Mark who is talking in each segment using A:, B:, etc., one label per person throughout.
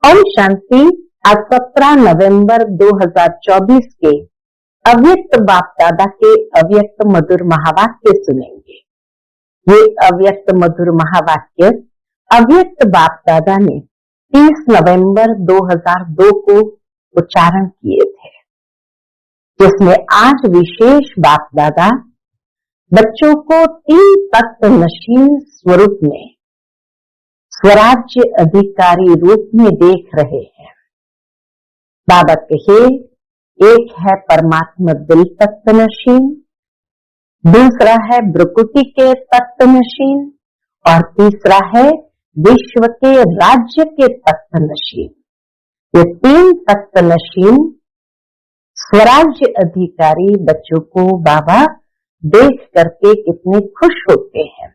A: ओम शांति। आज 17 नवंबर 2024 के अव्यक्त बाप दादा के अव्यक्त मधुर महावाक्य सुनेंगे। ये अव्यक्त मधुर महावाक्य अव्यक्त बाप दादा ने 30 नवंबर 2002 को उच्चारण किए थे, जिसमें आज विशेष बाप दादा बच्चों को 3 तत्व नशीन स्वरूप में स्वराज्य अधिकारी रूप में देख रहे हैं। बाबा कहे, एक है परमात्मा दिल तत्व नशीन, दूसरा है ब्रकुटी के तत्व नशीन और तीसरा है विश्व के राज्य के तत्व नशीन। ये 3 तत्व नशीन स्वराज्य अधिकारी बच्चों को बाबा देख करके कितने खुश होते हैं।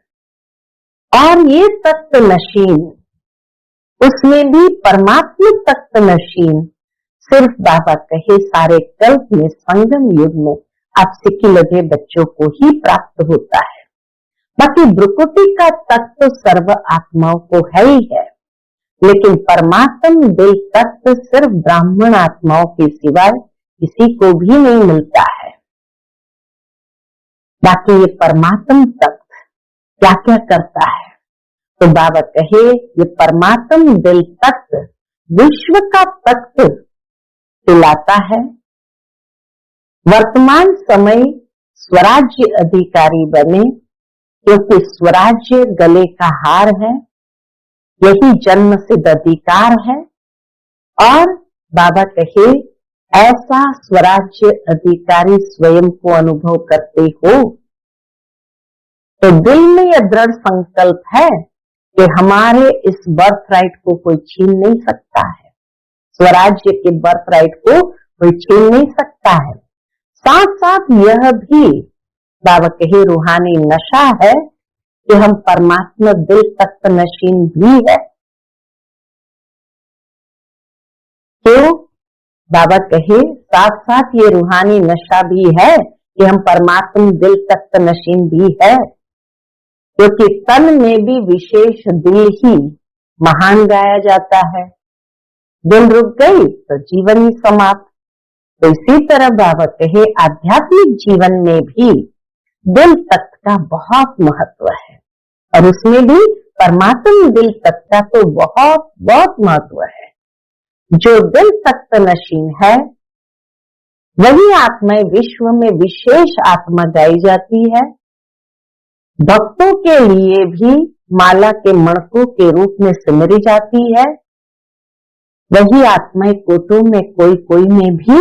A: और ये तत्व नशीन, उसमें भी परमात्मा तत्व नशीन सिर्फ बाबा कहे सारे कल्प में संगम युग में आप सिक्की लगे बच्चों को ही प्राप्त होता है। बाकी ब्रकुटी का तत्व सर्व आत्माओं को है ही है, लेकिन परमात्मा दिल तत्व सिर्फ ब्राह्मण आत्माओं के सिवाय किसी को भी नहीं मिलता है। बाकी ये परमात्मा तत्व क्या क्या करता है, तो बाबा कहे ये परमात्मा दिल तत्व विश्व का तत्व पिलाता है। वर्तमान समय स्वराज्य अधिकारी बने, क्योंकि स्वराज्य गले का हार है, यही जन्म सिद्ध अधिकार है। और बाबा कहे ऐसा स्वराज्य अधिकारी स्वयं को अनुभव करते हो तो दिल में यह दृढ़ संकल्प है कि हमारे इस बर्थ राइट को कोई छीन नहीं सकता है। स्वराज्य के बर्थ राइट को कोई छीन नहीं सकता है। साथ साथ यह भी बाबा कहे रूहानी नशा है कि हम परमात्मा दिल तत्व नशीन भी है। तो बाबा कहे साथ साथ ये रूहानी नशा भी है कि हम परमात्मा दिल तत्व नशीन भी है, क्योंकि तन में भी विशेष दिल ही महान गाया जाता है। दिल रुक गई तो जीवन ही समाप्त। तो इसी तरह बाबा कहे आध्यात्मिक जीवन में भी दिल तत्व का बहुत महत्व है, और उसमें भी परमात्मा दिल तत्व का तो बहुत बहुत महत्व है। जो दिल तत्व नशीन है वही आत्माएं विश्व में विशेष आत्मा गाई जाती है। भक्तों के लिए भी माला के मणकों के रूप में सिमरी जाती है। वही आत्माएं कोटों में कोई कोई में भी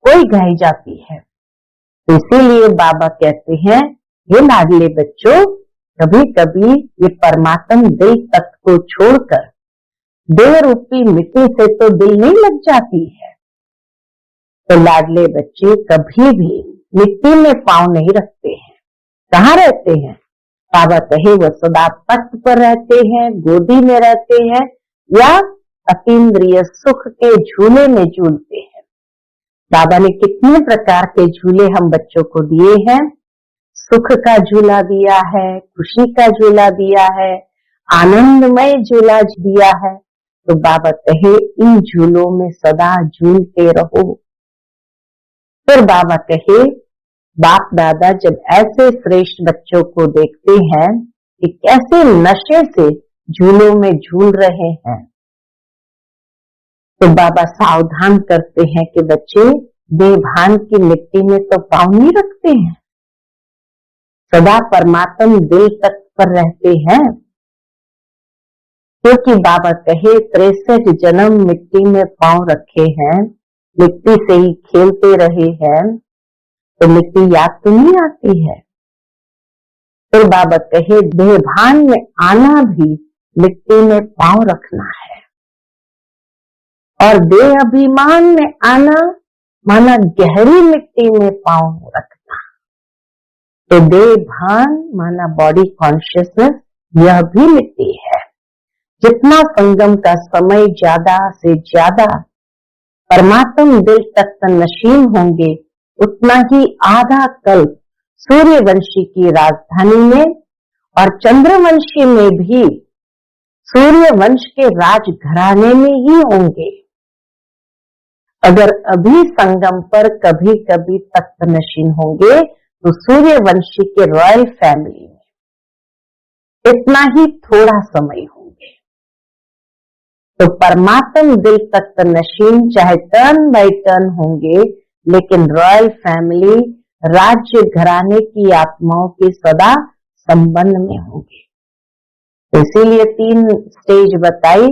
A: कोई गाई जाती है। तो इसीलिए बाबा कहते हैं, ये लाडले बच्चों, कभी कभी ये परमात्मा दिल तत्व को छोड़कर देह रूपी मिट्टी से तो दिल नहीं लग जाती है। तो लाडले बच्चे कभी भी मिट्टी में पांव नहीं रखते हैं। कहाँ रहते हैं? बाबा कहे वो सदा तख्त पर रहते हैं, गोदी में रहते हैं, या अतीन्द्रिय सुख के झूले में झूलते हैं। बाबा ने कितने प्रकार के झूले हम बच्चों को दिए हैं। सुख का झूला दिया है, खुशी का झूला दिया है, आनंदमय झूला दिया है। तो बाबा कहे इन झूलों में सदा झूलते रहो। फिर बाबा कहे बाप दादा जब ऐसे श्रेष्ठ बच्चों को देखते हैं कि कैसे नशे से झूलों में झूल रहे हैं, तो बाबा सावधान करते हैं कि बच्चे बेभान की मिट्टी में तो पांव नहीं रखते हैं, सदा परमात्मा दिल तक पर रहते हैं। क्योंकि बाबा कहे 63 जन्म मिट्टी में पांव रखे हैं, मिट्टी से ही खेलते रहे हैं, तो मिट्टी याद तो नहीं आती है। फिर बाबा कहे बेभान में आना भी मिट्टी में पांव रखना है, और बेअभिमान में आना माना गहरी मिट्टी में पांव रखना। तो बेभान माना बॉडी कॉन्शियसनेस, यह भी मिट्टी है। जितना संगम का समय ज्यादा से ज्यादा परमात्मा दिल तत्व नशीन होंगे, उतना ही आधा कल्प सूर्यवंशी की राजधानी में और चंद्रवंशी में भी सूर्य वंश के राजघराने में ही होंगे। अगर अभी संगम पर कभी कभी तख्त नशीन होंगे तो सूर्यवंशी के रॉयल फैमिली में इतना ही थोड़ा समय होंगे। तो परमात्म दिल तख्त नशीन चाहे टर्न बाय टर्न होंगे, लेकिन रॉयल फैमिली राज्य घराने की आत्माओं के सदा संबंध में होंगे। तो इसीलिए 3 स्टेज बताई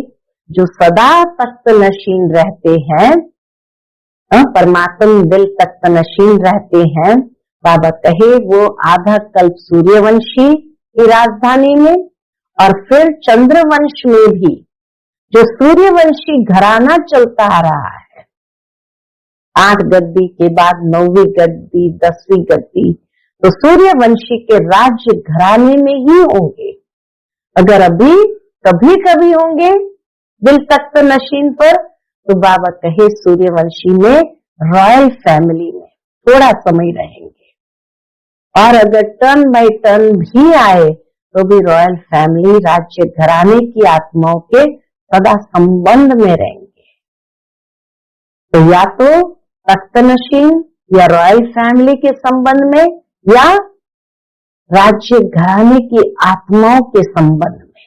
A: जो सदा तख्त नशीन रहते हैं, परमात्म दिल तख्त नशीन रहते हैं। बाबा कहे वो आधा कल्प सूर्यवंशी की राजधानी में और फिर चंद्रवंश में भी जो सूर्यवंशी घराना चलता आ रहा है, 8 गद्दी के बाद 9वीं गद्दी 10वीं गद्दी, तो सूर्यवंशी के राज्य घराने में ही होंगे। अगर अभी कभी कभी होंगे दिल तख्त नशीन पर, तो बाबा कहे सूर्यवंशी में रॉयल फैमिली में थोड़ा समय रहेंगे। और अगर टर्न बाय टर्न भी आए तो भी रॉयल फैमिली राज्य घराने की आत्माओं के सदा संबंध में रहेंगे। तो या तो तख्त नशीन या रॉयल फैमिली के संबंध में या राज्य घराने की आत्माओं के संबंध में।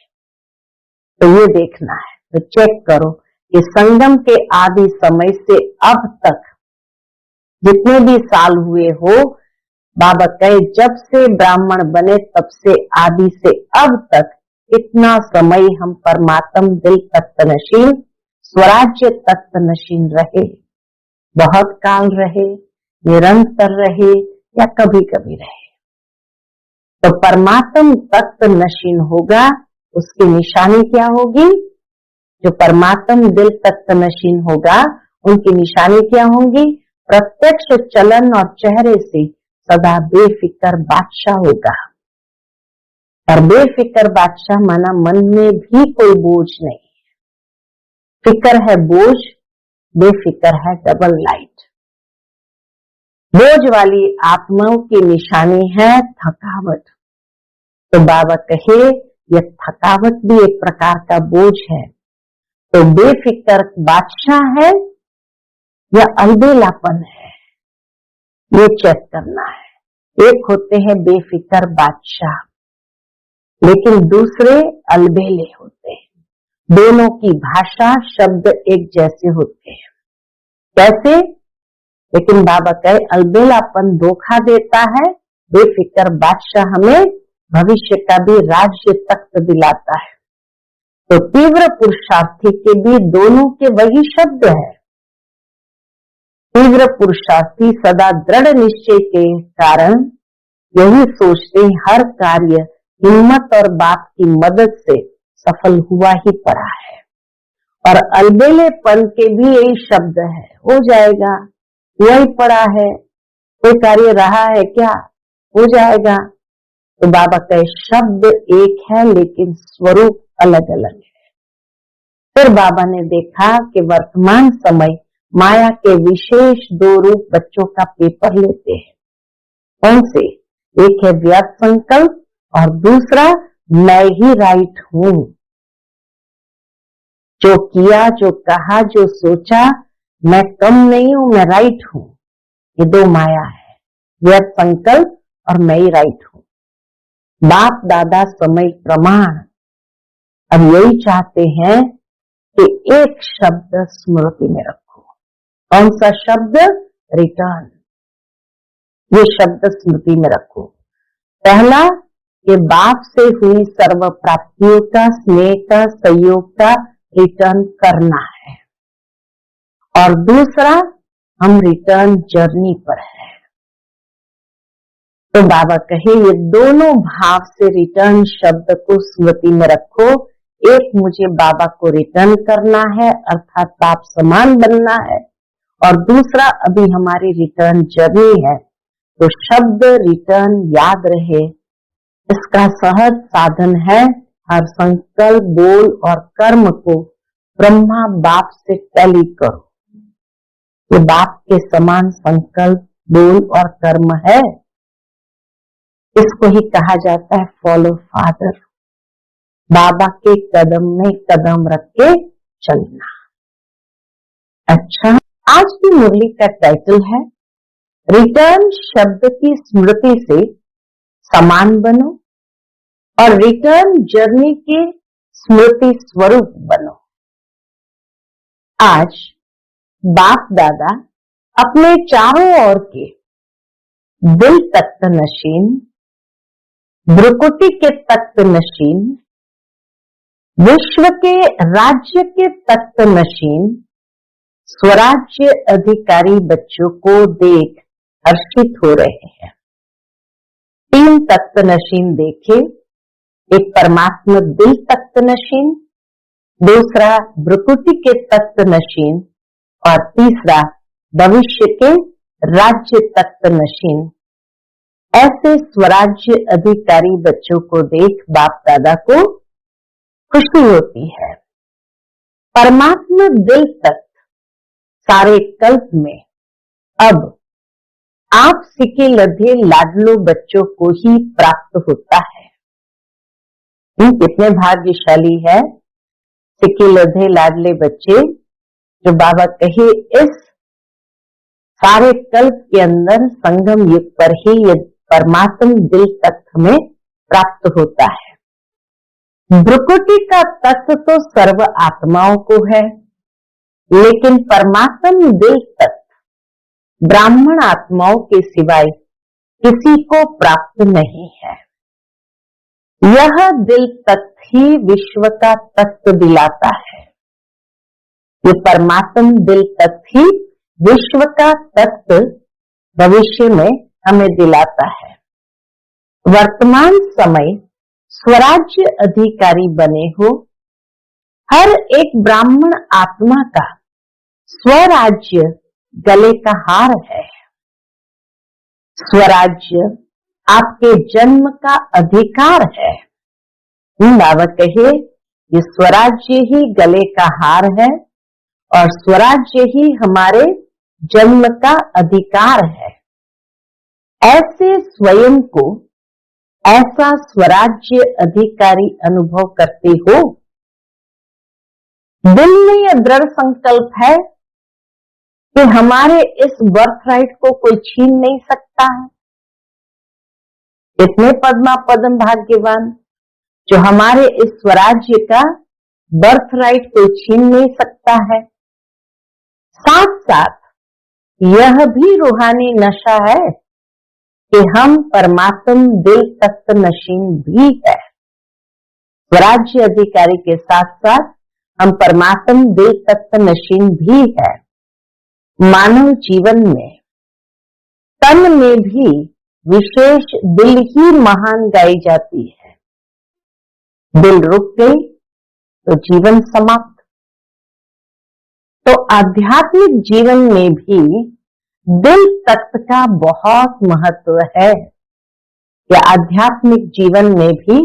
A: तो ये देखना है। तो चेक करो कि संगम के आदि समय से अब तक जितने भी साल हुए हो, बाबा कहे जब से ब्राह्मण बने तब से आदि से अब तक इतना समय हम परमात्म दिल तख्त नशीन स्वराज्य तख्त नशीन रहे। बहुत काल रहे, निरंतर रहे या कभी कभी रहे। तो परमात्म तख्त नशीन होगा, उसकी निशानी क्या होगी? जो परमात्म दिल तख्त नशीन होगा उनकी निशानी क्या होगी? प्रत्यक्ष चलन और चेहरे से सदा बेफिक्र बादशाह होगा। और बेफिक्र बादशाह माना मन में भी कोई बोझ नहीं है। फिक्र है बोझ, बेफिक्र है डबल लाइट। बोझ वाली आत्माओं की निशानी है थकावट। तो बाबा कहे यह थकावट भी एक प्रकार का बोझ है। तो बेफिक्र बादशाह है या अलबेलापन है, ये चेक करना है। एक होते हैं बेफिक्र बादशाह, लेकिन दूसरे अलबेले होते हैं। दोनों की भाषा शब्द एक जैसे होते हैं। कैसे? लेकिन बाबा कहे अलबेलापन धोखा देता है, बेफिक्र बादशाह हमें भविष्य का भी राज्य तख्त दिलाता है। तो तीव्र पुरुषार्थी के भी दोनों के वही शब्द है। तीव्र पुरुषार्थी सदा दृढ़ निश्चय के कारण यही सोचते हर कार्य हिम्मत और बाप की मदद से सफल हुआ ही पड़ा है। और अलबेलेपन के भी यही शब्द है, हो जाएगा, हुआ ही पड़ा है, कोई कार्य रहा है क्या, हो जाएगा। तो बाबा का शब्द एक है लेकिन स्वरूप अलग अलग है। फिर बाबा ने देखा कि वर्तमान समय माया के विशेष 2 रूप बच्चों का पेपर लेते हैं। कौन से? एक है व्यर्थ संकल्प और दूसरा मैं ही राइट हूं। जो किया, जो कहा, जो सोचा, मैं कम नहीं हूं, मैं राइट हूं। ये 2 माया है, व्यर्थ संकल्प और मैं ही राइट हूं। बाप दादा समय प्रमाण अब यही चाहते हैं कि एक शब्द स्मृति में रखो। कौन सा शब्द? रिटर्न। ये शब्द स्मृति में रखो। पहला कि बाप से हुई सर्व प्राप्तियों का, स्नेह का, सहयोग का रिटर्न करना है। और दूसरा हम रिटर्न जर्नी पर है। तो बाबा कहे ये दोनों भाव से रिटर्न शब्द को स्मृति में रखो। एक मुझे बाबा को रिटर्न करना है अर्थात बाप समान बनना है, और दूसरा अभी हमारी रिटर्न जर्नी है। तो शब्द रिटर्न याद रहे, इसका सहज साधन है हर संकल्प, बोल और कर्म को ब्रह्मा बाप से टैली करो। ये बाप के समान संकल्प, बोल और कर्म है। इसको ही कहा जाता है फॉलो फादर। बाबा के कदम में कदम रख के चलना। अच्छा, आज की मुरली का टाइटल है रिटर्न शब्द की स्मृति से समान बनो और रिटर्न जर्नी के स्मृति स्वरूप बनो। आज बाप दादा अपने चारों ओर के दिल तख्त नशीन, भ्रुकुटी के तख्त नशीन, विश्व के राज्य के तख्त नशीन, स्वराज्य अधिकारी बच्चों को देख हर्षित हो रहे हैं। 3 तख्त नशीन देखे, एक परमात्मा दिल तख्त नशीन, दूसरा भ्रुकुटी के तख्त नशीन और तीसरा भविष्य के राज्य तख्त नशीन। ऐसे स्वराज्य अधिकारी बच्चों को देख बाप दादा को खुशी होती है। परमात्मा दिल तख्त सारे कल्प में अब आप सिके लधे लाडलो बच्चों को ही प्राप्त होता है। कितने भाग्यशाली है सिके लधे लाडले बच्चे जो बाबा कहे इस सारे कल्प के अंदर संगम युग पर ही ये परमात्म दिल तख्त में प्राप्त होता है। भ्रुकुटी का तत्व तो सर्व आत्माओं को है, लेकिन परमात्म दिल तख्त ब्राह्मण आत्माओं के सिवाय किसी को प्राप्त नहीं है। यह दिल तख्त ही विश्व का तत्व दिलाता है। ये परमात्म दिल तख्त ही विश्व का तत्व भविष्य में हमें दिलाता है। वर्तमान समय स्वराज्य अधिकारी बने हो, हर एक ब्राह्मण आत्मा का स्वराज्य गले का हार है। स्वराज्य आपके जन्म का अधिकार है। बाबा कहे ये स्वराज्य ही गले का हार है और स्वराज्य ही हमारे जन्म का अधिकार है। ऐसे स्वयं को ऐसा स्वराज्य अधिकारी अनुभव करते हो। दिल में यह दृढ़ संकल्प है कि हमारे इस बर्थ राइट को कोई छीन नहीं सकता है। इतने पद्मा पद्म भाग्यवान जो हमारे इस स्वराज्य का बर्थ राइट कोई छीन नहीं सकता है। साथ साथ यह भी रूहानी नशा है कि हम परमात्म दिल तख्त नशीन भी है। स्वराज्य अधिकारी के साथ साथ हम परमात्म दिल तख्त नशीन भी है। मानव जीवन में तन में भी विशेष दिल ही महान गाई जाती है। दिल रुक गई तो जीवन समाप्त। तो आध्यात्मिक जीवन में भी दिल तख्त का बहुत महत्व है। या आध्यात्मिक जीवन में भी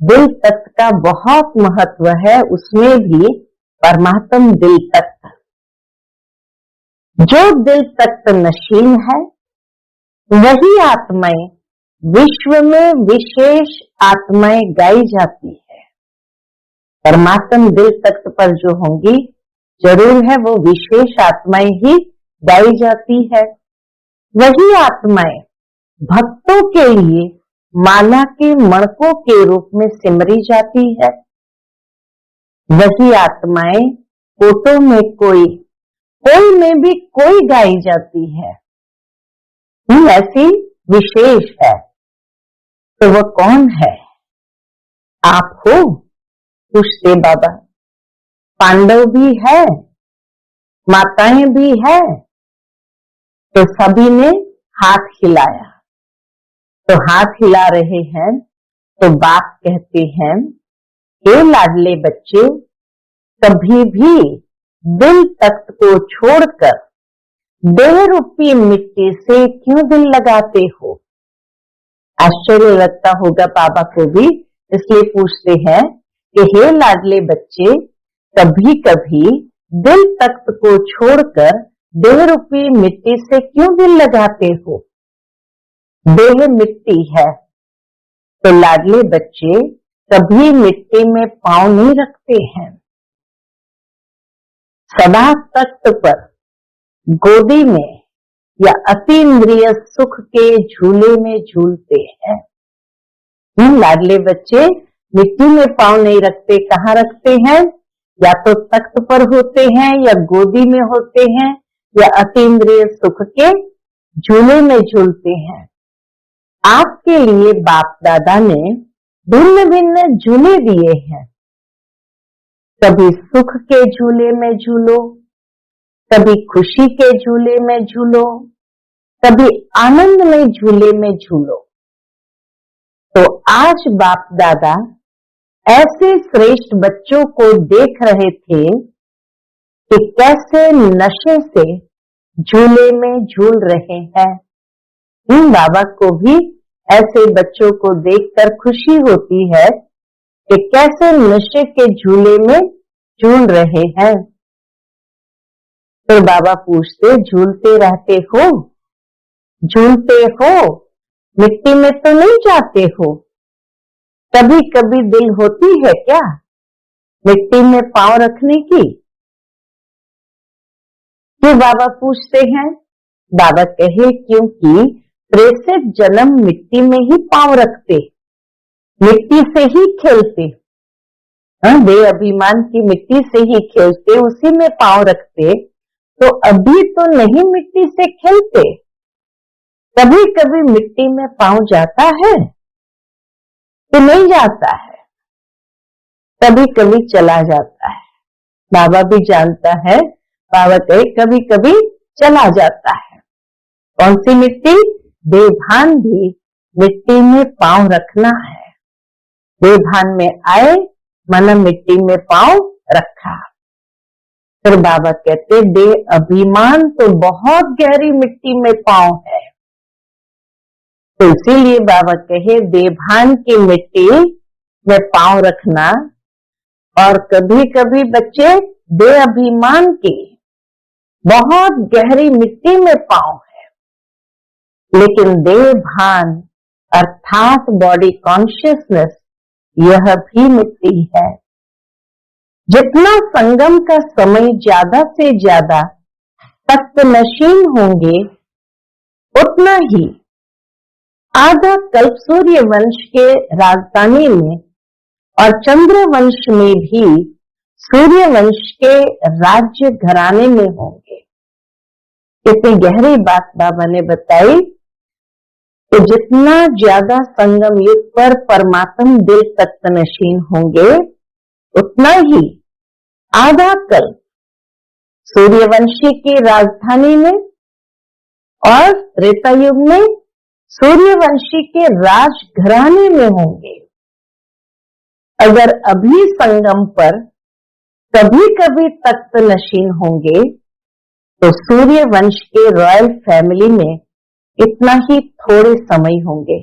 A: दिल तख्त का बहुत महत्व है, उसमें भी परमात्म दिल तख्त। जो दिल तख्त नशीन है वही आत्माएं विश्व में विशेष आत्माएं गाई जाती है। परमात्म दिल तख्त पर जो होंगी जरूर है वो विशेष आत्माएं ही गाई जाती है। वही आत्माएं भक्तों के लिए माला के मणकों के रूप में सिमरी जाती है। वही आत्माएं कोटों में कोई में भी कोई गाई जाती है। ऐसी विशेष है। तो वह कौन है? आप हो? पूछते बाबा। पांडव भी है, माताएं भी है। तो सभी ने हाथ हिलाया। तो हाथ हिला रहे हैं तो बाप कहते हैं, हे लाडले बच्चे, कभी भी दिल तख्त को छोड़कर देह रूपी मिट्टी से क्यों दिल लगाते हो? आश्चर्य लगता होगा बाबा को भी, इसलिए पूछते हैं कि हे लाडले बच्चे, कभी कभी दिल तख्त को छोड़कर देह रूपी मिट्टी से क्यों दिल लगाते हो? देह मिट्टी है तो लाडले बच्चे कभी मिट्टी में पांव नहीं रखते हैं, सदा तख्त पर, गोदी में या अतीन्द्रिय सुख के झूले में झूलते हैं। लाडले बच्चे मिट्टी में पांव नहीं रखते, कहाँ रखते हैं? या तो तख्त पर होते हैं, या गोदी में होते हैं, या अतीन्द्रिय सुख के झूले में झूलते हैं। आपके लिए बाप दादा ने भिन्न भिन्न झूले दिए हैं। कभी सुख के झूले में झूलो, कभी खुशी के झूले में झूलो, कभी आनंद में झूले में झूलो। तो आज बाप दादा ऐसे श्रेष्ठ बच्चों को देख रहे थे कि कैसे नशे से झूले में झूल रहे हैं। इन बाबा को भी ऐसे बच्चों को देखकर खुशी होती है कि कैसे नशे के झूले में झूल रहे हैं। तो बाबा पूछते, झूलते रहते हो, झूलते हो, मिट्टी में तो नहीं जाते हो? कभी कभी दिल होती है क्या मिट्टी में पांव रखने की? क्यों बाबा पूछते हैं? बाबा कहे क्योंकि प्रेषित जन्म मिट्टी में ही पांव रखते, मिट्टी से ही खेलते, बे अभिमान की मिट्टी से ही खेलते, उसी में पांव रखते। तो अभी तो नहीं मिट्टी से खेलते, कभी कभी मिट्टी में पांव जाता है तो नहीं जाता है, कभी कभी चला जाता है। बाबा भी जानता है, बाबा कहे कभी कभी चला जाता है। कौन सी मिट्टी? बेभान भी मिट्टी में पांव रखना है। बेभान में आए, मन मिट्टी में पांव रखा। फिर बाबा कहते, बे अभिमान तो बहुत गहरी मिट्टी में पांव है। तो इसीलिए बाबा कहे बेभान की मिट्टी में पांव रखना। और कभी कभी बच्चे बेअभिमान के बहुत गहरी मिट्टी में पांव है, लेकिन देह भान अर्थात बॉडी कॉन्शियसनेस यह भी मिट्टी है। जितना संगम का समय ज्यादा से ज्यादा तत्वनशीन होंगे, उतना ही आधा कल्प सूर्य वंश के राजधानी में और चंद्र वंश में भी सूर्य वंश के राज्य घराने में होंगे। कितनी गहरी बात बाबा ने बताई। तो जितना ज्यादा संगम युग पर परमात्म दिल तत्वनशीन होंगे, उतना ही आधा कल्प सूर्यवंशी की राजधानी में और त्रेता युग में सूर्यवंशी के राजघराने में होंगे। अगर अभी संगम पर कभी कभी तख्त नशीन होंगे, तो सूर्यवंश के रॉयल फैमिली में इतना ही थोड़े समय होंगे।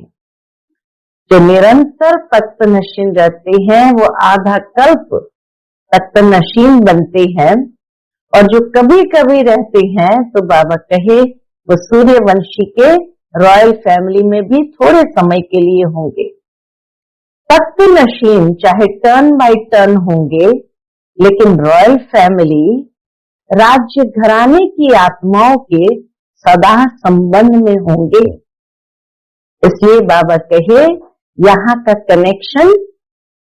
A: जो निरंतर तख्त नशीन रहते हैं, वो आधा कल्प तख्त नशीन बनते हैं। और जो कभी कभी रहते हैं, तो बाबा कहे वो सूर्यवंशी के रॉयल फैमिली में भी थोड़े समय के लिए होंगे। तख्त नशीन चाहे टर्न बाय टर्न होंगे, लेकिन रॉयल फैमिली राज्य घराने की आत्माओं के सदा संबंध में होंगे। इसलिए बाबा कहे यहाँ का कनेक्शन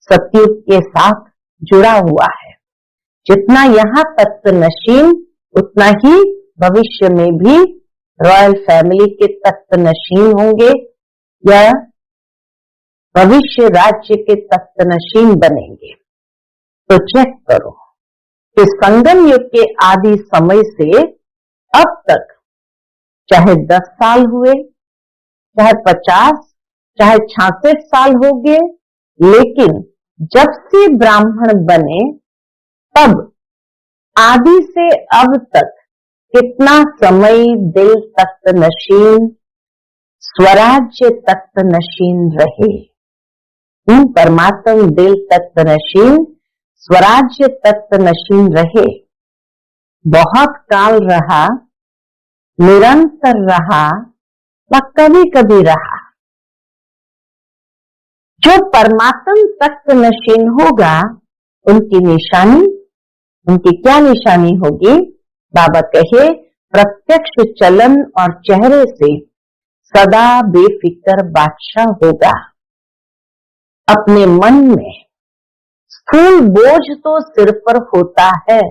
A: सतयुग के साथ जुड़ा हुआ है। जितना यहाँ तत्व नशीन, उतना ही भविष्य में भी रॉयल फैमिली के तत्व नशीन होंगे या भविष्य राज्य के तत्व नशीन बनेंगे। तो चेक करो कि संगम युग के आदि समय से अब तक चाहे 10 साल हुए, चाहे 50, चाहे 66 साल हो गए, लेकिन जब से ब्राह्मण बने तब आदि से अब तक कितना समय दिल तख्त नशीन, स्वराज्य तख्त नशीन रहे। परमात्म दिल तख्त नशीन, स्वराज्य तख्त नशीन रहे। बहुत काल रहा, निरंतर रहा, व कभी कभी रहा। जो परमात्म तत्व नशीन होगा उनकी निशानी, उनकी क्या निशानी होगी? बाबा कहे प्रत्यक्ष चलन और चेहरे से सदा बेफिक्र बादशाह होगा। अपने मन में स्थूल बोझ तो सिर पर होता है।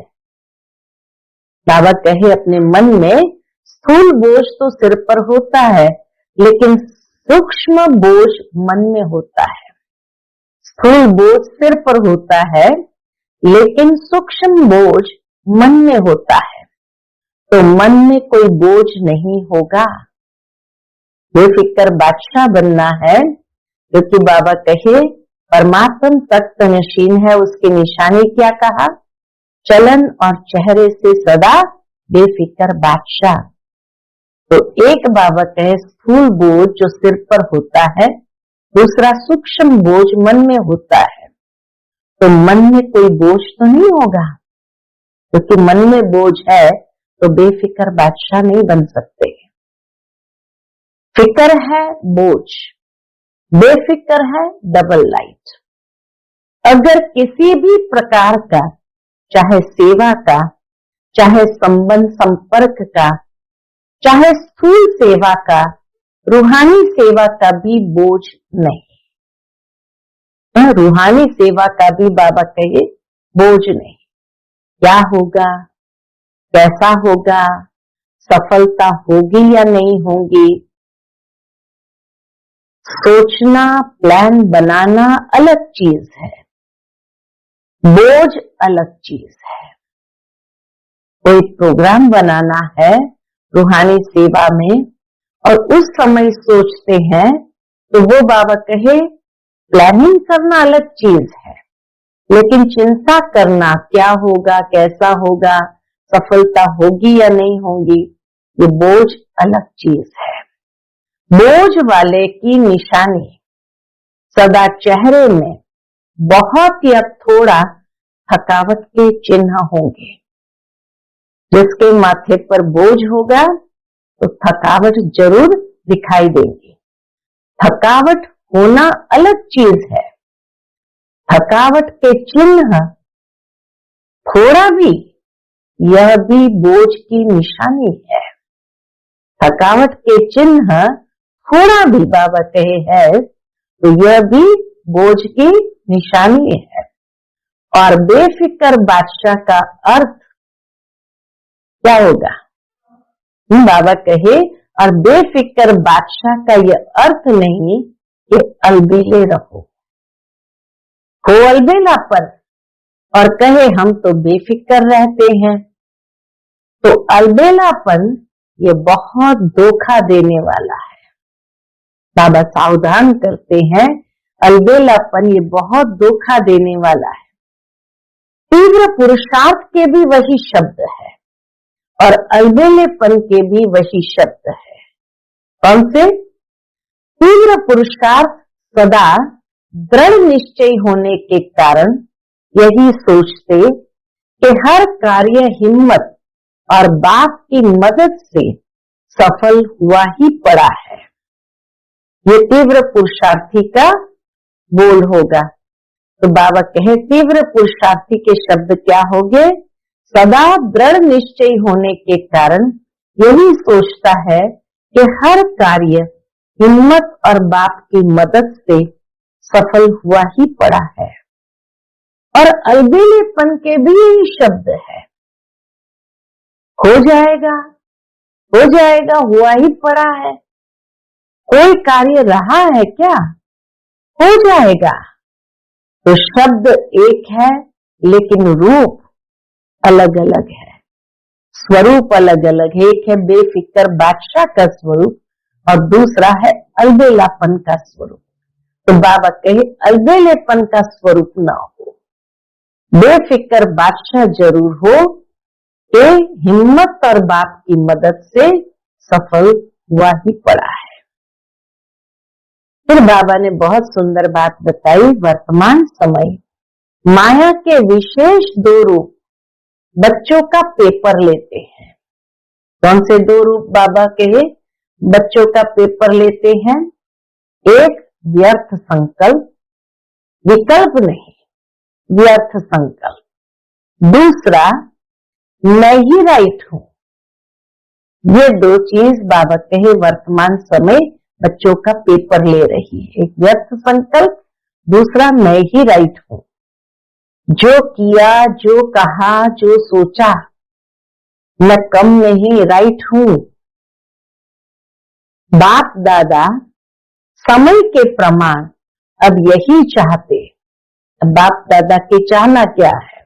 A: बाबा कहे अपने मन में स्थूल बोझ तो सिर पर होता है, लेकिन सूक्ष्म बोझ मन में होता है। स्थूल बोझ सिर पर होता है, लेकिन सूक्ष्म बोझ मन में होता है। तो मन में कोई बोझ नहीं होगा। बेफिक्र बादशाह बनना है, क्योंकि बाबा कहे परमात्म तत्व नशीन है। उसकी निशानी क्या कहा? चलन और चेहरे से सदा बेफिक्र बादशाह। तो एक बाबा कहे स्थूल बोझ जो सिर पर होता है, दूसरा सूक्ष्म बोझ मन में होता है। तो मन में कोई बोझ तो नहीं होगा, क्योंकि मन में बोझ है तो बेफिक्र बादशाह नहीं बन सकते। फिक्र है बोझ, बेफिक्र है डबल लाइट। अगर किसी भी प्रकार का, चाहे सेवा का, चाहे संबंध संपर्क का, चाहे स्थूल सेवा का, रूहानी सेवा का भी बोझ नहीं, रूहानी सेवा का भी बाबा कहे बोझ नहीं। क्या होगा, कैसा होगा, सफलता होगी या नहीं होगी, सोचना, प्लान बनाना अलग चीज है, बोझ अलग चीज है। कोई प्रोग्राम बनाना है रूहानी सेवा में और उस समय सोचते हैं, तो वो बाबा कहे प्लानिंग करना अलग चीज है, लेकिन चिंता करना क्या होगा, कैसा होगा, सफलता होगी या नहीं होगी, ये बोझ अलग चीज है। बोझ वाले की निशानी सदा चेहरे में बहुत या थोड़ा थकावट के चिन्ह होंगे। जिसके माथे पर बोझ होगा तो थकावट जरूर दिखाई देगी। थकावट होना अलग चीज है। थकावट के चिन्ह थोड़ा भी, यह भी बोझ की निशानी है। थकावट के चिन्ह थोड़ा भी बाबा कहे है तो यह भी बोझ की निशानी है। और बेफिक्र बादशाह का अर्थ क्या होगा? बाबा कहे और बेफिक्र बादशाह का यह अर्थ नहीं कि अलबेले रहो, हो अलबेला पर और कहे हम तो बेफिक्र रहते हैं, तो अलबेलापन ये बहुत धोखा देने वाला है। बाबा सावधान करते हैं, अलबेलापन ये बहुत धोखा देने वाला है। तीव्र पुरुषार्थ के भी वही शब्द है और अलबेलेपन के भी वही शब्द है। कौन से? तीव्र पुरुषार्थ सदा दृढ़ निश्चय होने के कारण यही सोचते कि हर कार्य हिम्मत और बाप की मदद से सफल हुआ ही पड़ा है। ये तीव्र पुरुषार्थी का बोल होगा। तो बाबा कहे तीव्र पुरुषार्थी के शब्द क्या होंगे? सदा दृढ़ निश्चय होने के कारण यही सोचता है कि हर कार्य हिम्मत और बाप की मदद से सफल हुआ ही पड़ा है। और अलबेलेपन के भी यही शब्द है, हो जाएगा, हो जाएगा, हुआ ही पड़ा है। कोई कार्य रहा है क्या? हो जाएगा। तो शब्द एक है, लेकिन रूप अलग अलग है, स्वरूप अलग अलग है। एक है बेफिक्र बादशाह का स्वरूप और दूसरा है अलबेलापन का स्वरूप। तो बाबा कहे अलबेलेपन का स्वरूप ना हो, बेफिक्र बादशाह जरूर हो कि हिम्मत और बाप की मदद से सफल हुआ ही पड़ा है। फिर बाबा ने बहुत सुंदर बात बताई। वर्तमान समय माया के विशेष दो रूप बच्चों का पेपर लेते हैं। कौन से दो रूप बाबा कहे बच्चों का पेपर लेते हैं? एक व्यर्थ संकल्प विकल्प नहीं, व्यर्थ संकल्प। दूसरा, मैं ही राइट हूं। ये दो चीज बाबा कहे वर्तमान समय बच्चों का पेपर ले रही है। एक व्यर्थ संकल्प, दूसरा मैं ही राइट हूं। जो किया, जो कहा, जो सोचा, मैं कम नहीं, राइट हूं। बाप दादा समय के प्रमाण अब यही चाहते। बाप दादा के चाहना क्या है?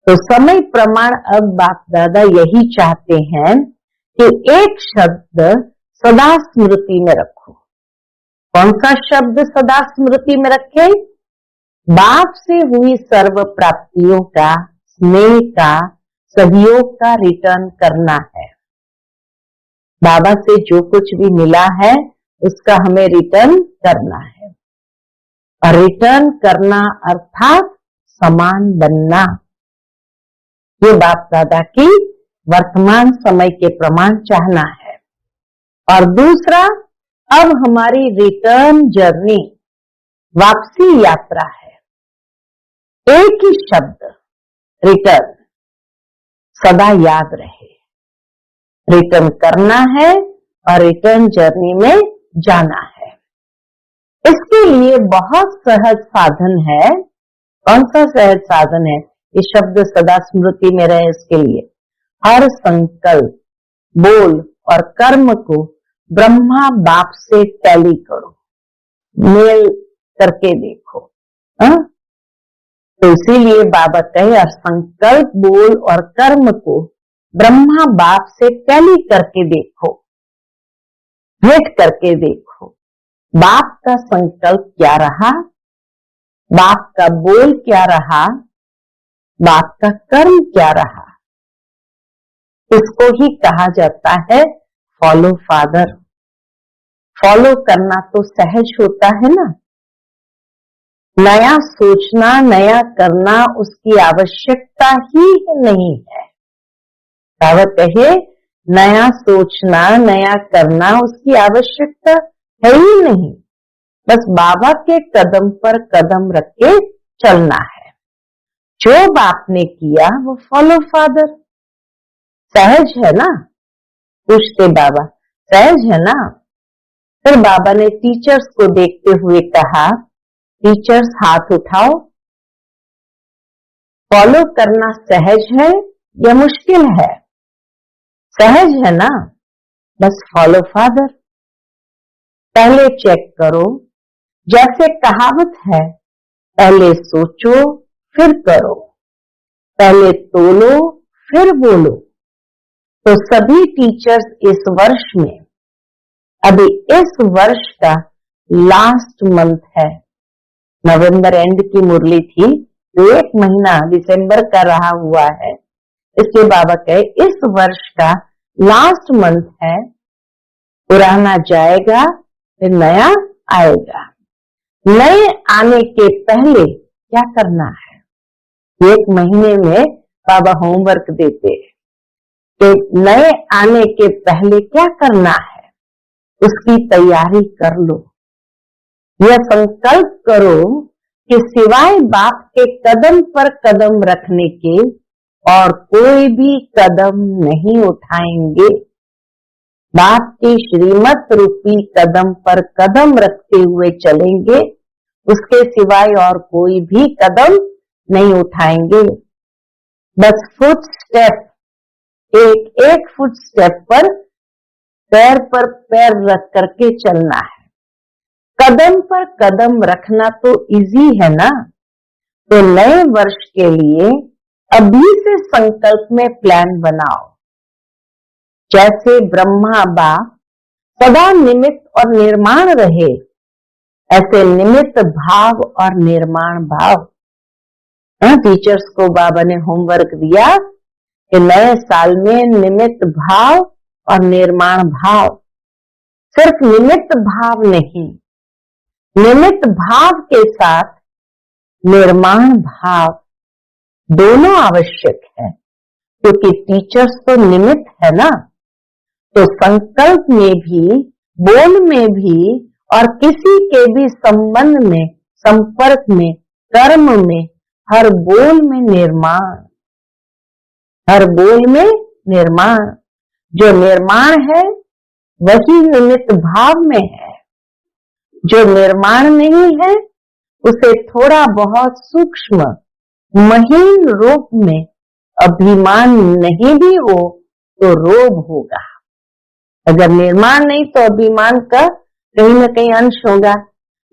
A: तो समय प्रमाण अब बाप दादा यही चाहते हैं कि एक शब्द सदा स्मृति में रखो। कौन सा शब्द सदा स्मृति में रखे? बाप से हुई सर्व प्राप्तियों का, स्नेह का, सहयोग का रिटर्न करना है। बाबा से जो कुछ भी मिला है उसका हमें रिटर्न करना है। और रिटर्न करना अर्थात समान बनना। ये बाप दादा की वर्तमान समय के प्रमाण चाहना है। और दूसरा, अब हमारी रिटर्न जर्नी, वापसी यात्रा है। एक ही शब्द रिटर्न सदा याद रहे। रिटर्न करना है और रिटर्न जर्नी में जाना है। इसके लिए बहुत सहज साधन है। कौन सा सहज साधन है? ये शब्द सदा स्मृति में रहे इसके लिए हर संकल्प, बोल और कर्म को ब्रह्मा बाप से टैली करो, मेल करके देखो। तो इसीलिए बाबा कहे और संकल्प, बोल और कर्म को ब्रह्मा बाप से टैली करके देखो, भेंट करके देखो। बाप का संकल्प क्या रहा, बाप का बोल क्या रहा, बाप का कर्म क्या रहा। इसको ही कहा जाता है फॉलो फादर। फॉलो करना तो सहज होता है ना। नया सोचना, नया करना उसकी आवश्यकता ही नहीं है। बाबा कहे नया सोचना, नया करना उसकी आवश्यकता है ही नहीं। बस बाबा के कदम पर कदम रख के चलना है। जो बाप ने किया वो फॉलो फादर। सहज है ना? पूछते बाबा, सहज है ना? फिर बाबा ने टीचर्स को देखते हुए कहा, टीचर्स हाथ उठाओ। फॉलो करना सहज है या मुश्किल है? सहज है ना? बस फॉलो फादर। पहले चेक करो, जैसे कहावत है, पहले सोचो फिर करो, पहले तोलो फिर बोलो। तो सभी टीचर्स इस वर्ष में, अभी इस वर्ष का लास्ट मंथ है, नवंबर एंड की मुरली थी, तो एक महीना दिसंबर का रहा हुआ है। इसलिए बाबा कहे इस वर्ष का लास्ट मंथ है, पुराना जाएगा फिर नया आएगा। नए आने के पहले क्या करना है? एक महीने में बाबा होमवर्क देते हैं कि नए आने के पहले क्या करना है, उसकी तैयारी कर लो। यह संकल्प करो कि सिवाय बाप के कदम पर कदम रखने के और कोई भी कदम नहीं उठाएंगे। बाप की श्रीमत रूपी कदम पर कदम रखते हुए चलेंगे, उसके सिवाय और कोई भी कदम नहीं उठाएंगे। बस फुट स्टेप, एक एक फुट स्टेप पर पैर रख करके चलना है। कदम पर कदम रखना तो इजी है ना। तो नए वर्ष के लिए अभी से संकल्प में प्लान बनाओ। जैसे ब्रह्मा बाप सदा निमित्त और निर्माण रहे, ऐसे निमित्त भाव और निर्माण भाव। टीचर्स को बाबा ने होमवर्क दिया कि नए साल में निमित्त भाव और निर्माण भाव, सिर्फ निमित्त भाव नहीं, निमित्त भाव के साथ निर्माण भाव दोनों आवश्यक है। क्योंकि टीचर्स तो निमित्त है ना। तो संकल्प में भी, बोल में भी और किसी के भी संबंध में संपर्क में, कर्म में, हर बोल में निर्माण, हर बोल में निर्माण। जो निर्माण है वही निमित्त भाव में है। जो निर्माण नहीं है उसे थोड़ा बहुत सूक्ष्म महीन रूप में अभिमान नहीं भी हो तो रोग होगा। अगर निर्माण नहीं तो अभिमान का कहीं न कहीं अंश होगा।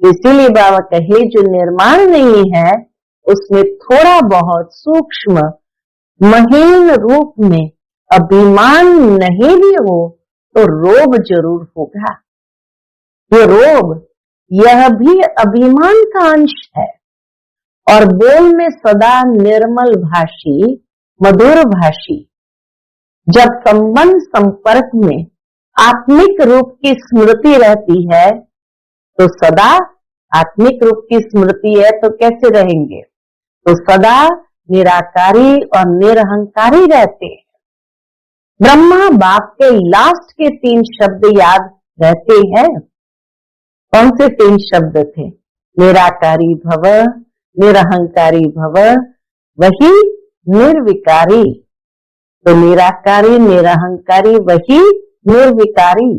A: इसीलिए बाबा कहे जो निर्माण नहीं है उसमें थोड़ा बहुत सूक्ष्म महीन रूप में अभिमान नहीं भी हो तो रोग जरूर होगा। ये रोग यह भी अभिमान का अंश है। और बोल में सदा निर्मल भाषी, मधुर भाषी। जब संबंध संपर्क में आत्मिक रूप की स्मृति रहती है तो सदा आत्मिक रूप की स्मृति है तो कैसे रहेंगे? तो सदा निराकारी और निरहंकारी रहते हैं। ब्रह्मा बाप के लास्ट के 3 शब्द याद रहते हैं। कौन से 3 शब्द थे? निराकारी भव, निरहंकारी भव, वही निर्विकारी। तो निराकारी, निरहंकारी, वही निर्विकारी।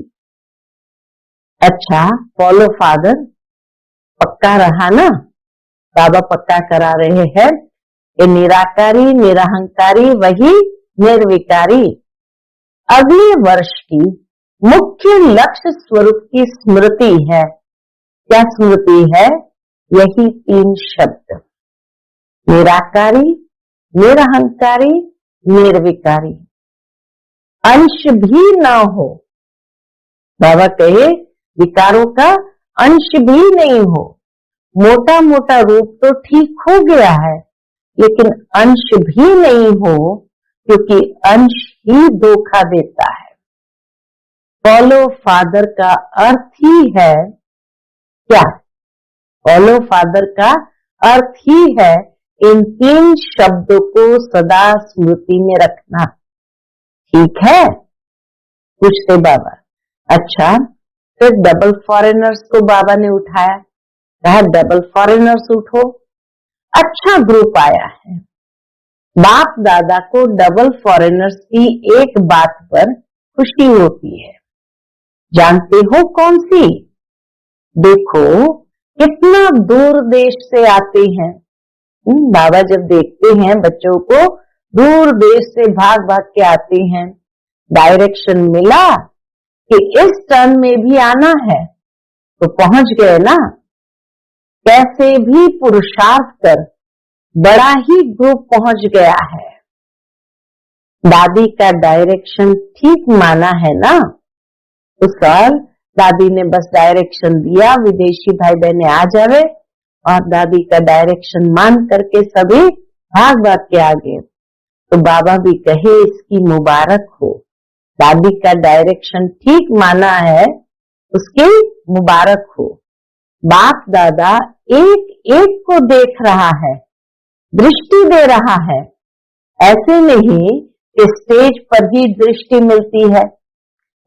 A: अच्छा, फॉलो फादर पक्का रहा ना? बाबा पक्का करा रहे हैं कि निराकारी, निरहंकारी, वही निर्विकारी। अगले वर्ष की मुख्य लक्ष्य स्वरूप की स्मृति है। क्या स्मृति है? यही 3 शब्द, निराकारी, निरहंकारी, निर्विकारी। अंश भी ना हो। बाबा कहे विकारों का अंश भी नहीं हो। मोटा मोटा रूप तो ठीक हो गया है लेकिन अंश भी नहीं हो, क्योंकि अंश ही धोखा देता है। फॉलो फादर का अर्थ ही है क्या? फॉलो फादर का अर्थ ही है इन 3 शब्दों को सदा स्मृति में रखना। ठीक है? पूछते बाबा। अच्छा, फिर डबल फॉरेनर्स को बाबा ने उठाया, कहा डबल फॉरेनर्स उठो। अच्छा ग्रुप आया है। बाप दादा को डबल फॉरेनर्स की एक बात पर खुशी होती है। जानते हो कौन सी? देखो कितना दूर देश से आते हैं। बाबा जब देखते हैं बच्चों को दूर देश से भाग भाग के आते हैं। डायरेक्शन मिला कि इस टर्न में भी आना है तो पहुंच गए ना। कैसे भी पुरुषार्थ कर बड़ा ही ग्रुप पहुंच गया है। दादी का डायरेक्शन ठीक माना है ना। उस साल दादी ने बस डायरेक्शन दिया, विदेशी भाई बहने आ जावे, और दादी का डायरेक्शन मान करके सभी भाग भाग के आ गए। तो बाबा भी कहे इसकी मुबारक हो। दादी का डायरेक्शन ठीक माना है, उसकी मुबारक हो। बाप दादा एक एक को देख रहा है, दृष्टि दे रहा है। ऐसे नहीं कि स्टेज पर ही दृष्टि मिलती है।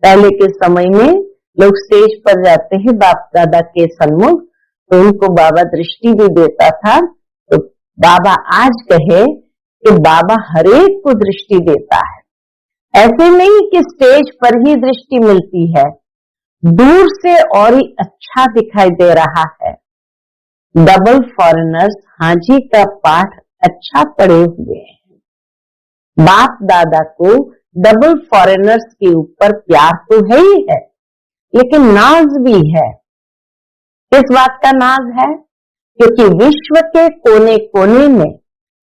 A: पहले के समय में लोग स्टेज पर जाते हैं बाप दादा के सन्मुख, तो उनको बाबा दृष्टि भी देता था। तो बाबा आज कहे कि बाबा हरेक को दृष्टि देता है। ऐसे नहीं कि स्टेज पर ही दृष्टि मिलती है, दूर से और ही अच्छा दिखाई दे रहा है। डबल फॉरेनर्स हाजी का पाठ अच्छा पढ़े हुए हैं। बाप दादा को डबल फॉरेनर्स के ऊपर प्यार तो है ही है, लेकिन नाज भी है। किस बात का नाज है? क्योंकि विश्व के कोने कोने में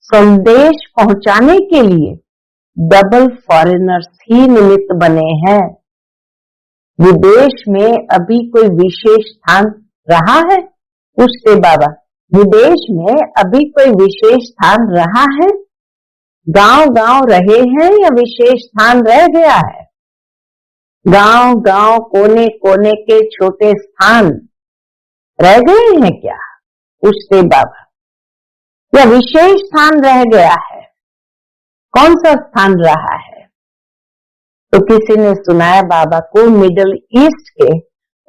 A: संदेश पहुंचाने के लिए डबल फॉरेनर्स ही निमित्त बने हैं। विदेश में अभी कोई विशेष स्थान रहा है? पूछते बाबा, विदेश में अभी कोई विशेष स्थान रहा है? गांव गांव रहे हैं या विशेष स्थान रह गया है? गांव गांव कोने कोने के छोटे स्थान रह गए हैं क्या? पूछते बाबा। या विशेष स्थान रह गया है? कौन सा स्थान रहा है? तो किसी ने सुनाया बाबा को मिडिल ईस्ट के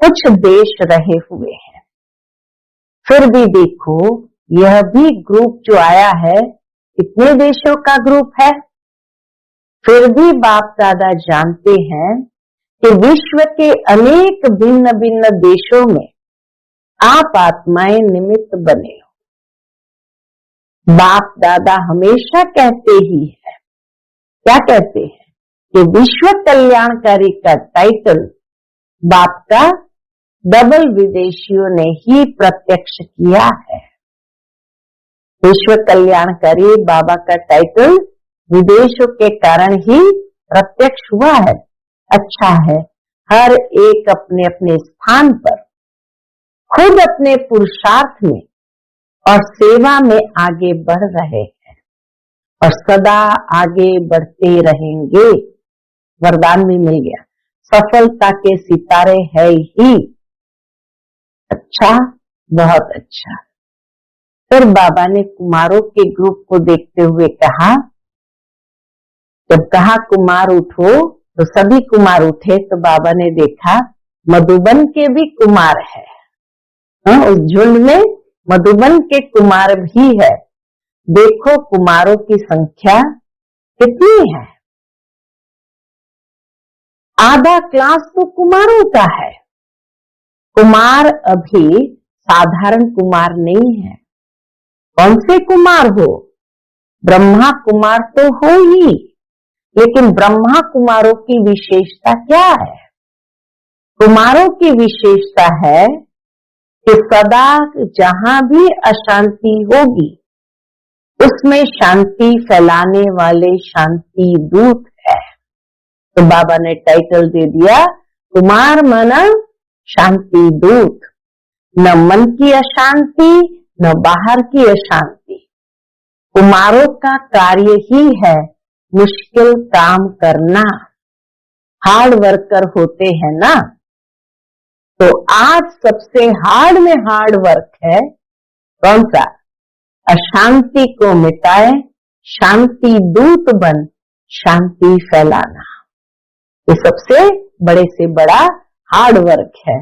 A: कुछ देश रहे हुए हैं। फिर भी देखो, यह भी ग्रुप जो आया है कितने देशों का ग्रुप है। फिर भी बाप दादा जानते हैं कि विश्व के अनेक भिन्न भिन्न देशों में आप आत्माएं निमित्त बने हो। बाप दादा हमेशा कहते ही है, क्या कहते हैं, कि विश्व कल्याणकारी का टाइटल बाप का डबल विदेशियों ने ही प्रत्यक्ष किया है। विश्व कल्याणकारी बाबा का टाइटल विदेशों के कारण ही प्रत्यक्ष हुआ है। अच्छा है, हर एक अपने अपने स्थान पर खुद अपने पुरुषार्थ में और सेवा में आगे बढ़ रहे हैं और सदा आगे बढ़ते रहेंगे। वरदान भी मिल गया, सफलता के सितारे है ही। अच्छा, बहुत अच्छा। फिर बाबा ने कुमारों के ग्रुप को देखते हुए कहा, जब कहा कुमार उठो तो सभी कुमार उठे, तो बाबा ने देखा मधुबन के भी कुमार है। उस झुंड में मधुबन के कुमार भी है। देखो कुमारों की संख्या कितनी है। आधा क्लास तो कुमारों का है। कुमार अभी साधारण कुमार नहीं है। कौन से कुमार हो? ब्रह्मा कुमार तो हो ही, लेकिन ब्रह्मा कुमारों की विशेषता क्या है? कुमारों की विशेषता है कि सदा जहां भी अशांति होगी उसमें शांति फैलाने वाले शांति दूत है। तो बाबा ने टाइटल दे दिया, कुमार माना शांति दूत। न मन की अशांति न बाहर की अशांति। कुमारों का कार्य ही है मुश्किल काम करना। हार्ड वर्कर होते हैं ना, तो आज सबसे हार्ड में हार्ड वर्क है कौन सा? अशांति को मिटाए, शांति दूत बन शांति फैलाना। ये सबसे बड़े से बड़ा हार्ड वर्क है।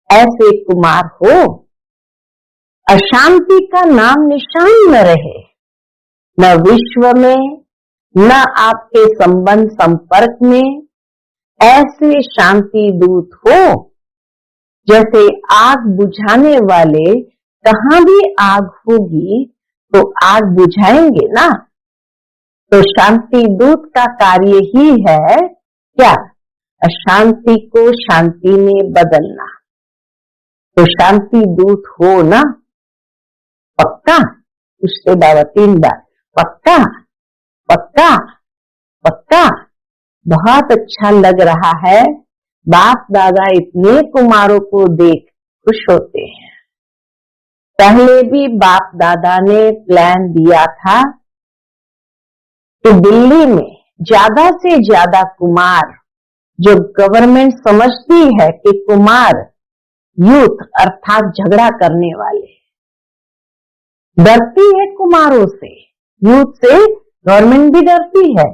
A: ऐसे कुमार हो, अशांति का नाम निशान न रहे, न विश्व में न आपके संबंध संपर्क में। ऐसे शांति दूत हो जैसे आग बुझाने वाले, कहां भी आग होगी तो आग बुझाएंगे ना। तो शांति दूत का कार्य ही है क्या? अशांति को शांति में बदलना। तो शांति दूत हो ना, पक्का? पूछते बाबा 3 बार, पक्का पक्का पक्का। बहुत अच्छा लग रहा है। बाप दादा इतने कुमारों को देख खुश होते हैं। पहले भी बाप दादा ने प्लान दिया था कि दिल्ली में ज्यादा से ज्यादा कुमार, जो गवर्नमेंट समझती है कि कुमार यूथ अर्थात झगड़ा करने वाले, डरती है कुमारों से, यूथ से गवर्नमेंट भी डरती है।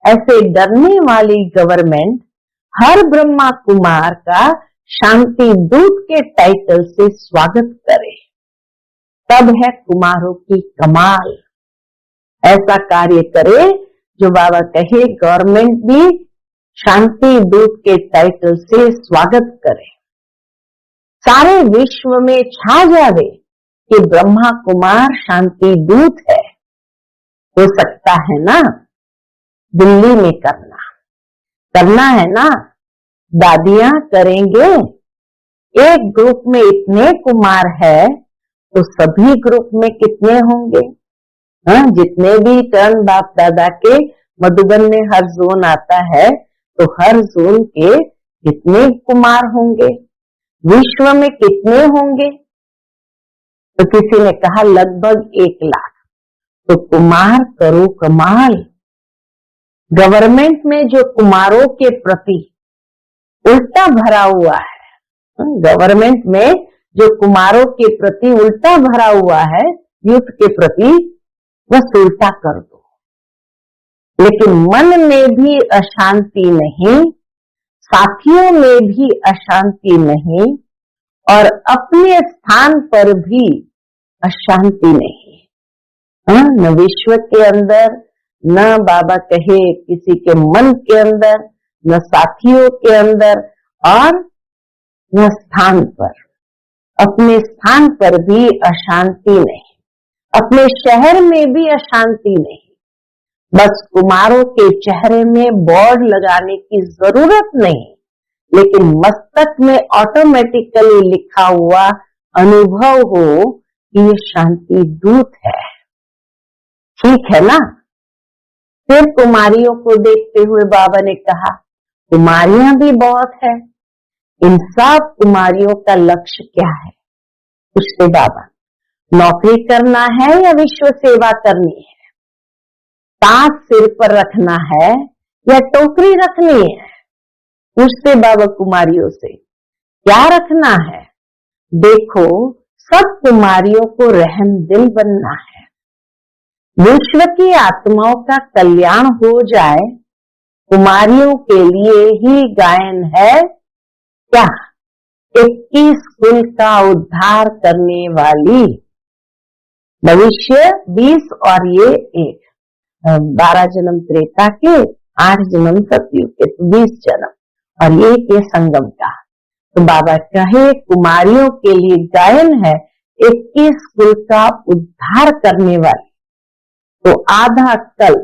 A: ऐसे डरने वाली गवर्नमेंट हर ब्रह्मा कुमार का शांति दूत के टाइटल से स्वागत करे, तब है कुमारों की कमाल। ऐसा कार्य करे जो बाबा कहे गवर्नमेंट भी शांति दूत के टाइटल से स्वागत करे। सारे विश्व में छा जावे कि ब्रह्मा कुमार शांति दूत है। हो सकता है ना? दिल्ली में करना है ना? दादियां करेंगे। एक ग्रुप में इतने कुमार है तो सभी ग्रुप में कितने होंगे? जितने भी टर्न बाप दादा के मधुबन में हर जोन आता है, तो हर जोन के कितने कुमार होंगे? विश्व में कितने होंगे? तो किसी ने कहा लगभग 1 लाख। तो कुमार करो कमाल। गवर्नमेंट में जो कुमारों के प्रति उल्टा भरा हुआ है, गवर्नमेंट में जो कुमारों के प्रति उल्टा भरा हुआ है, यूथ के प्रति, बस उल्टा कर दो। लेकिन मन में भी अशांति नहीं, साथियों में भी अशांति नहीं, और अपने स्थान पर भी अशांति नहीं। न विश्व के अंदर, न बाबा कहे किसी के मन के अंदर, न साथियों के अंदर, और न स्थान पर। अपने स्थान पर भी अशांति नहीं, अपने शहर में भी अशांति नहीं। बस कुमारों के चेहरे में बोर्ड लगाने की जरूरत नहीं, लेकिन मस्तक में ऑटोमेटिकली लिखा हुआ अनुभव हो कि ये शांति दूत है। ठीक है ना? फिर कुमारियों को देखते हुए बाबा ने कहा, कुमारियां भी बहुत है, इन सब कुमारियों का लक्ष्य क्या है? पूछते बाबा, नौकरी करना है या विश्व सेवा करनी है? ताज सिर पर रखना है या टोकरी रखनी है? पूछते बाबा कुमारियों से, क्या रखना है? देखो, सब कुमारियों को रहम दिल बनना है। विश्व की आत्माओं का कल्याण हो जाए, कुमारियों के लिए ही गायन है क्या? 21 कुल का उद्धार करने वाली। भविष्य 20 और ये 1, 12 जन्म त्रेता के, 8 जन्म सतयुग के, तो 20 जन्म, और ये के संगम का। तो बाबा कहे कुमारियों के लिए गायन है 21 कुल का उद्धार करने वाली। तो आधा कल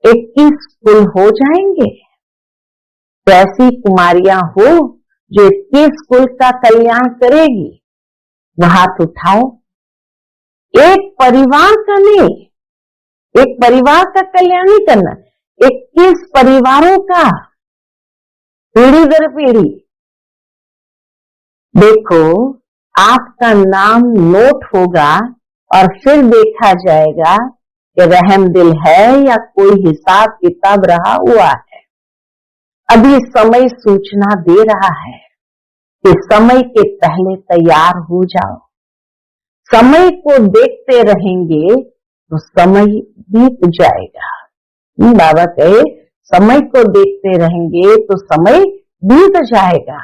A: 21 कुल हो जाएंगे। तो ऐसी कुमारियां हो जो 21 कुल का कल्याण करेगी, वह हाथ उठाओ। एक परिवार का नहीं, एक परिवार का कल्याण नहीं करना, 21 परिवारों का, पीढ़ी दर पीढ़ी। देखो, आपका नाम नोट होगा और फिर देखा जाएगा कि रहम दिल है या कोई हिसाब किताब रहा हुआ है। अभी समय सूचना दे रहा है कि समय के पहले तैयार हो जाओ। समय को देखते रहेंगे तो समय बीत जाएगा। बाबा कहे समय को देखते रहेंगे तो समय बीत जाएगा।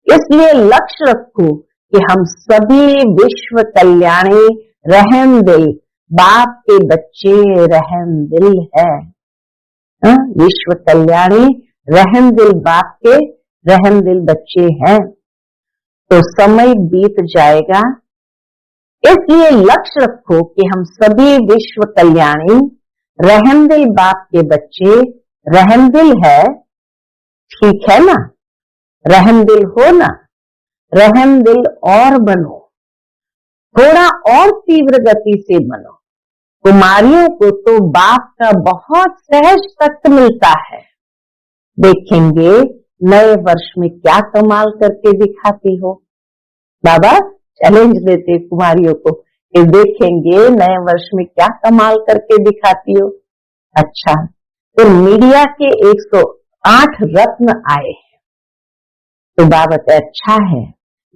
A: इसलिए लक्ष्य रखो कि हम सभी विश्व कल्याणी रहम दिल बाप के बच्चे रहम दिल है। विश्व कल्याणी रहम दिल बाप के रहम दिल बच्चे हैं। तो समय बीत जाएगा, इसलिए लक्ष्य रखो कि हम सभी विश्व कल्याणी रहम दिल बाप के बच्चे रहम दिल है। ठीक है ना? रहम दिल हो ना, रहम दिल और बनो, थोड़ा और तीव्र गति से बनो। कुमारियों को तो बाप का बहुत सहज तत्व मिलता है। देखेंगे नए वर्ष में क्या कमाल करके दिखाती हो। बाबा चैलेंज देते कुमारियों को कि देखेंगे नए वर्ष में क्या कमाल करके दिखाती हो। अच्छा, तो मीडिया के 108 रत्न आए हैं। तो बाबा अच्छा है,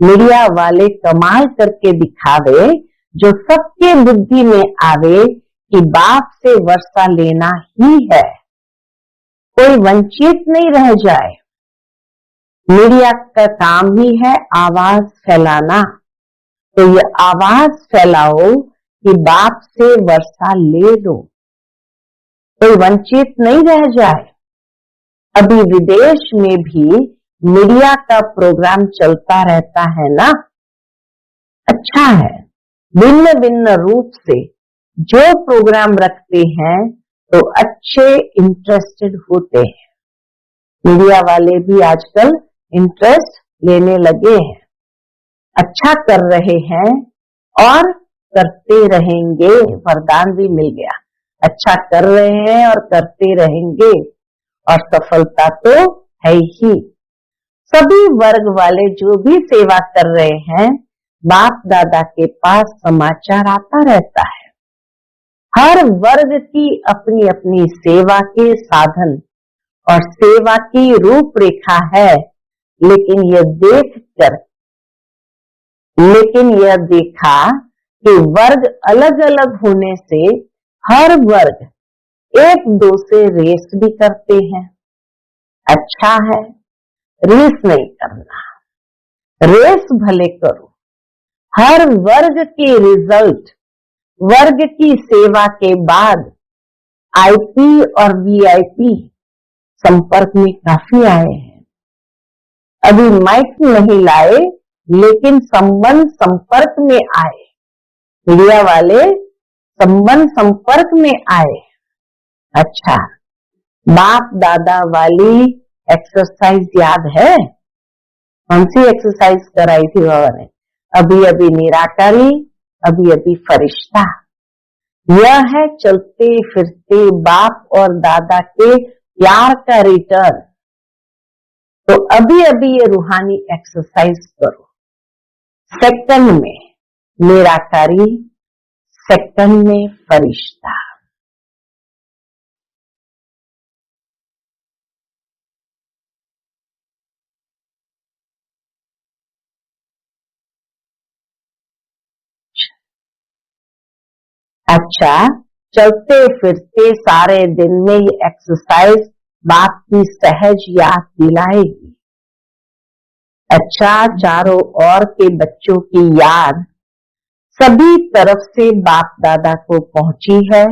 A: मीडिया वाले कमाल करके दिखावे, जो सबके बुद्धि में आवे कि बाप से वर्षा लेना ही है, कोई वंचित नहीं रह जाए। मीडिया का काम ही है आवाज फैलाना। तो ये आवाज फैलाओ कि बाप से वर्षा ले लो, कोई वंचित नहीं रह जाए। अभी विदेश में भी मीडिया का प्रोग्राम चलता रहता है ना, अच्छा है। भिन्न भिन्न रूप से जो प्रोग्राम रखते हैं तो अच्छे इंटरेस्टेड होते हैं। मीडिया वाले भी आजकल इंटरेस्ट लेने लगे हैं, अच्छा कर रहे हैं और करते रहेंगे। वरदान भी मिल गया, अच्छा कर रहे हैं और करते रहेंगे, और सफलता तो है ही। सभी वर्ग वाले जो भी सेवा कर रहे हैं, बाप दादा के पास समाचार आता रहता है। हर वर्ग की अपनी अपनी सेवा के साधन और सेवा की रूपरेखा है, लेकिन यह देखा कि वर्ग अलग अलग होने से हर वर्ग एक दो से रेस भी करते हैं। अच्छा है, रेस नहीं करना, रेस भले करो, हर वर्ग के रिजल्ट, वर्ग की सेवा के बाद आईपी और वीआईपी संपर्क में काफी आए हैं। अभी माइक नहीं लाए, लेकिन संबंध संपर्क में आए, मीडिया वाले संबंध संपर्क में आए। अच्छा, बाप दादा वाली एक्सरसाइज याद है? कौन सी एक्सरसाइज कराई थी बाबा ने? अभी अभी निराकारी, अभी अभी फरिश्ता। यह है चलते फिरते बाप और दादा के प्यार का रिटर्न। तो अभी अभी ये रूहानी एक्सरसाइज करो। सेकंड में निराकारी, सेकंड में फरिश्ता। अच्छा, चलते फिरते सारे दिन में ये एक्सरसाइज बाप की सहज याद दिलाएगी। अच्छा, चारों ओर के बच्चों की याद सभी तरफ से बाप दादा को पहुंची है।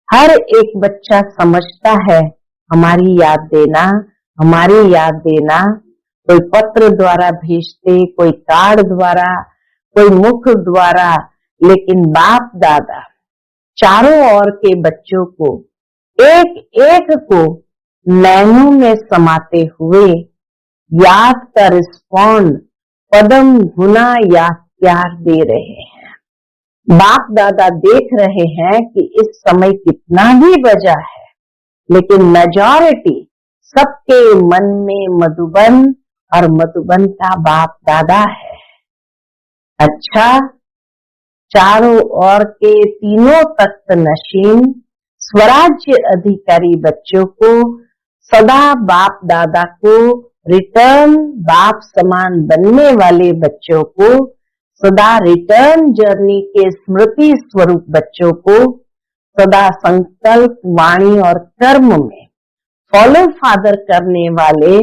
A: हर एक बच्चा समझता है हमारी याद देना, हमारी याद देना। कोई पत्र द्वारा भेजते, कोई कार्ड द्वारा, कोई मुख द्वारा, लेकिन बाप दादा चारों ओर के बच्चों को, एक एक को नैनों में समाते हुए याद का रिस्पॉन्ड पदम गुना याद प्यार दे रहे हैं। बाप दादा देख रहे हैं कि इस समय कितना भी बजा है, लेकिन मेजॉरिटी सबके मन में मधुबन और मधुबन का बाप दादा है। अच्छा, चारों ओर के तीनों तख्त नशीन स्वराज्य अधिकारी बच्चों को सदा बाप दादा को रिटर्न, बाप समान बनने वाले बच्चों को सदा रिटर्न जर्नी के स्मृति स्वरूप बच्चों को सदा संकल्प, वाणी और कर्म में फॉलो फादर करने वाले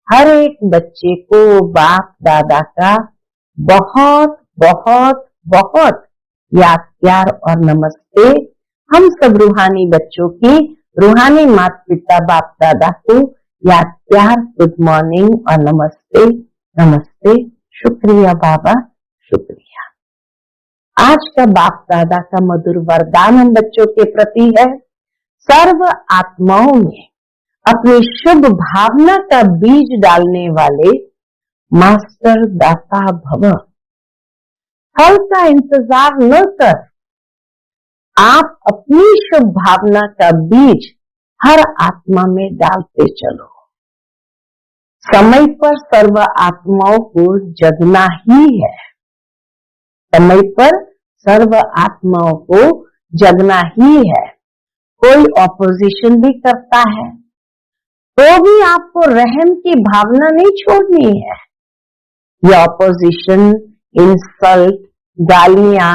A: हर एक बच्चे को बाप दादा का बहुत बहुत बहुत याद प्यार और नमस्ते। हम सब रूहानी बच्चों की रूहानी माता पिता बाप दादा को याद प्यार, गुड मॉर्निंग और नमस्ते नमस्ते। शुक्रिया बाबा, शुक्रिया। आज का बाप दादा का मधुर वरदान हम बच्चों के प्रति है, सर्व आत्माओं में अपनी शुभ भावना का बीज डालने वाले मास्टर दाता भव। फल का इंतजार न कर, आप अपनी शुभ भावना का बीज हर आत्मा में डालते चलो। समय पर सर्व आत्माओं को जगना ही है, समय पर सर्व आत्माओं को जगना ही है। कोई ऑपोजिशन भी करता है तो भी आपको रहम की भावना नहीं छोड़नी है। ये ऑपोजिशन, इंसल्ट, गालियां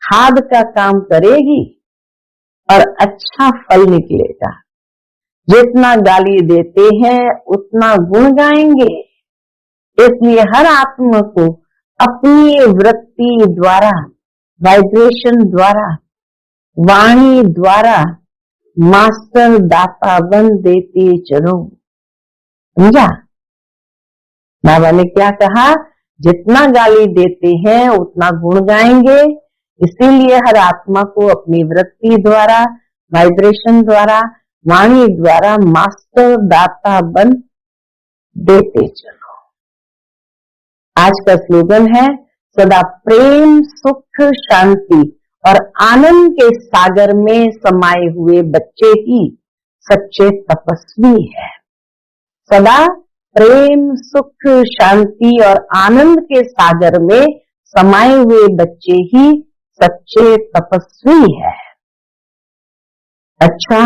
A: खाद का काम करेगी और अच्छा फल निकलेगा। जितना गाली देते हैं उतना गुण गाएंगे। इसलिए हर आत्मा को अपनी वृत्ति द्वारा, वाइब्रेशन द्वारा, वाणी द्वारा मास्टर दाता बन देते चलो। समझा? बाबा ने क्या कहा? जितना गाली देते हैं उतना गुण गाएंगे। इसीलिए हर आत्मा को अपनी वृत्ति द्वारा, वाइब्रेशन द्वारा, वाणी द्वारा मास्टर दाता बन देते चलो। आज का स्लोगन है, सदा प्रेम, सुख, शांति और आनंद के सागर में समाये हुए बच्चे ही सच्चे तपस्वी है। सदा प्रेम, सुख, शांति और आनंद के सागर में समाये हुए बच्चे ही सच्चे तपस्वी है। अच्छा,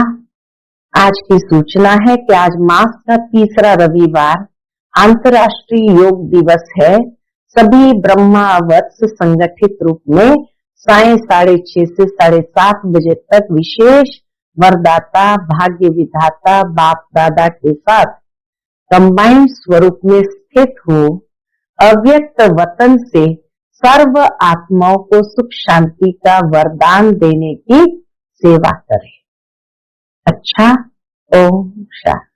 A: आज की सूचना है कि आज मास का तीसरा रविवार अंतर्राष्ट्रीय योग दिवस है। सभी ब्रह्मा वत्स संगठित रूप में साय 6:30 से 7:30 बजे तक विशेष वरदाता, भाग्य विधाता बाप दादा के साथ कंबाइंड स्वरूप में स्थित हो अव्यक्त वतन से सर्व आत्माओं को सुख शांति का वरदान देने की सेवा करें। अच्छा, ओम शांति।